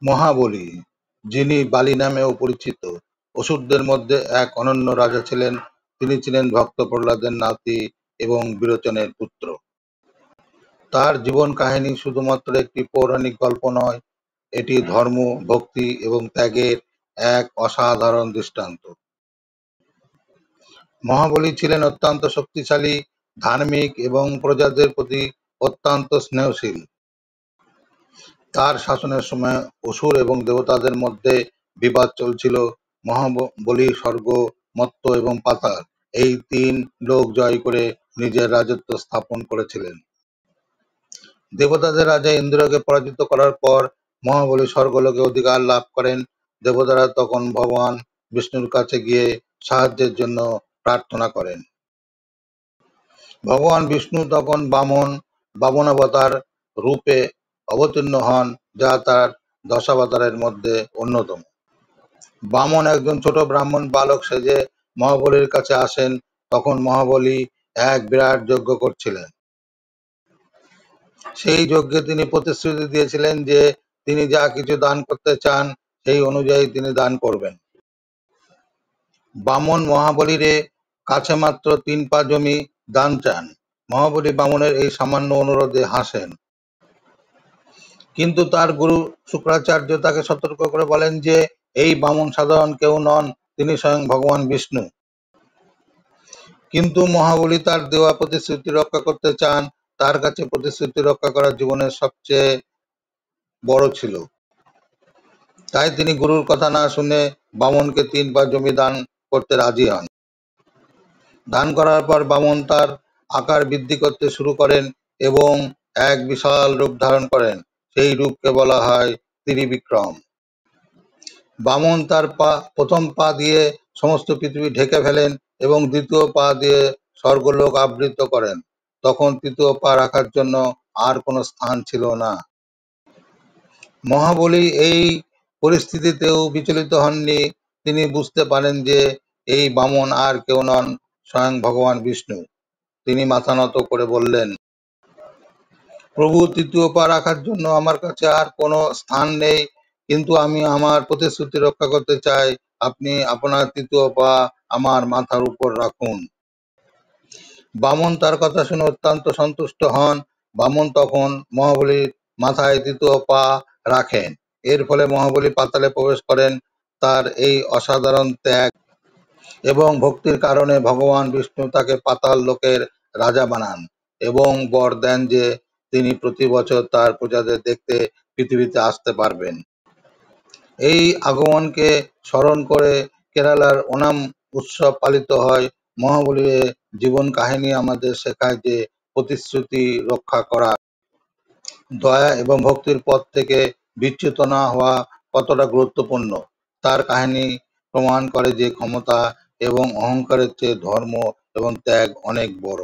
মহাবলী, যিনি বালি নামেও পরিচিত, অসুরদের মধ্যে এক অনন্য রাজা ছিলেন। তিনি ছিলেন ভক্ত প্রহ্লাদের নাতি এবং বিরোচনের পুত্র। তার জীবন কাহিনী শুধুমাত্র একটি পৌরাণিক গল্প নয়, এটি ধর্ম, ভক্তি এবং ত্যাগের এক অসাধারণ দৃষ্টান্ত। মহাবলী ছিলেন অত্যন্ত শক্তিশালী, ধার্মিক এবং প্রজাদের প্রতি অত্যন্ত স্নেহশীল। তার শাসনের সময় অসুর এবং দেবতাদের মধ্যে বিবাদ চলছিল। মহাবলী স্বর্গ, মর্ত্য এবং পাতাল এই তিন লোক জয় করে নিজের রাজত্ব স্থাপন করেছিলেন। দেবতাদের রাজা ইন্দ্রকে পরাজিত করার পর মহাবলী স্বর্গলোকে অধিকার লাভ করেন। দেবতারা তখন ভগবান বিষ্ণুর কাছে গিয়ে সাহায্যের জন্য প্রার্থনা করেন। ভগবান বিষ্ণু তখন বামনাবতার রূপে অবতীর্ণ হন, যা তার দশাবতারের মধ্যে অন্যতম। বামন একজন ছোট ব্রাহ্মণ বালক সেজে মহাবলীর কাছে আসেন। তখন মহাবলী এক বিরাট যজ্ঞ করছিলেন। সেই যজ্ঞে তিনি প্রতিশ্রুতি দিয়েছিলেন যে তিনি যা কিছু দান করতে চান সেই অনুযায়ী তিনি দান করবেন। বামন মহাবলীর কাছে মাত্র 3 পা জমি দান চান। মহাবলী বামনের এই সামান্য অনুরোধে হাসেন। কিন্তু তার গুরু শুক্রাচার্য তাকে সতর্ক করে বলেন যে এই বামন সাধারণ কেউ নন, তিনি স্বয়ং ভগবান বিষ্ণু। কিন্তু মহাবলী তার দেওয়া প্রতিশ্রুতি রক্ষা করতে চান। তার কাছে প্রতিশ্রুতি রক্ষা করা জীবনের সবচেয়ে বড় ছিল। তাই তিনি গুরুর কথা না শুনে বামনকে 3 পা জমি দান করতে রাজি হন। দান করার পর বামন তার আকার বৃদ্ধি করতে শুরু করেন এবং এক বিশাল রূপ ধারণ করেন। সেই রূপকে বলা হয় ত্রিবিক্রম। বামন তার প্রথম পা দিয়ে সমস্ত পৃথিবী ঢেকে ফেলেন এবং দ্বিতীয় পা দিয়ে স্বর্গলোক আবৃত করেন। তখন তৃতীয় পা রাখার জন্য আর কোনো স্থান ছিল না। মহাবলী এই পরিস্থিতিতেও বিচলিত হননি। তিনি বুঝতে পারেন যে এই বামন আর কেউ নন, স্বয়ং ভগবান বিষ্ণু। তিনি মাথা নত করে বললেন, প্রভু, তৃতীয় পা রাখার জন্য আমার কাছে আর কোনো স্থান নেই, কিন্তু আমি আমার প্রতিশ্রুতি রক্ষা করতে চাই। আপনি আপনার তৃতীয় পা আমার মাথার উপর রাখুন। বামন তার কথা শুনে অত্যন্ত সন্তুষ্ট হন। বামন তখন মহাবলীর মাথায় তৃতীয় পা রাখেন। এর ফলে মহাবলী পাতালে প্রবেশ করেন। তার এই অসাধারণ ত্যাগ এবং ভক্তির কারণে ভগবান বিষ্ণু তাকে পাতাল লোকের রাজা বানান এবং বর দেন যে তিনি প্রতি বছর তার প্রজাদের দেখতে পৃথিবীতে আসতে পারবেন। এই আগমনকে স্মরণ করে কেরালার ওনাম উৎসব পালিত হয়। মহাবলীর জীবন কাহিনী আমাদের শেখায় যে প্রতিশ্রুতি রক্ষা করা, দয়া এবং ভক্তির পথ থেকে বিচ্যুত না হওয়া কতটা গুরুত্বপূর্ণ। তার কাহিনী প্রমাণ করে যে ক্ষমতা এবং অহংকারের চেয়ে ধর্ম এবং ত্যাগ অনেক বড়।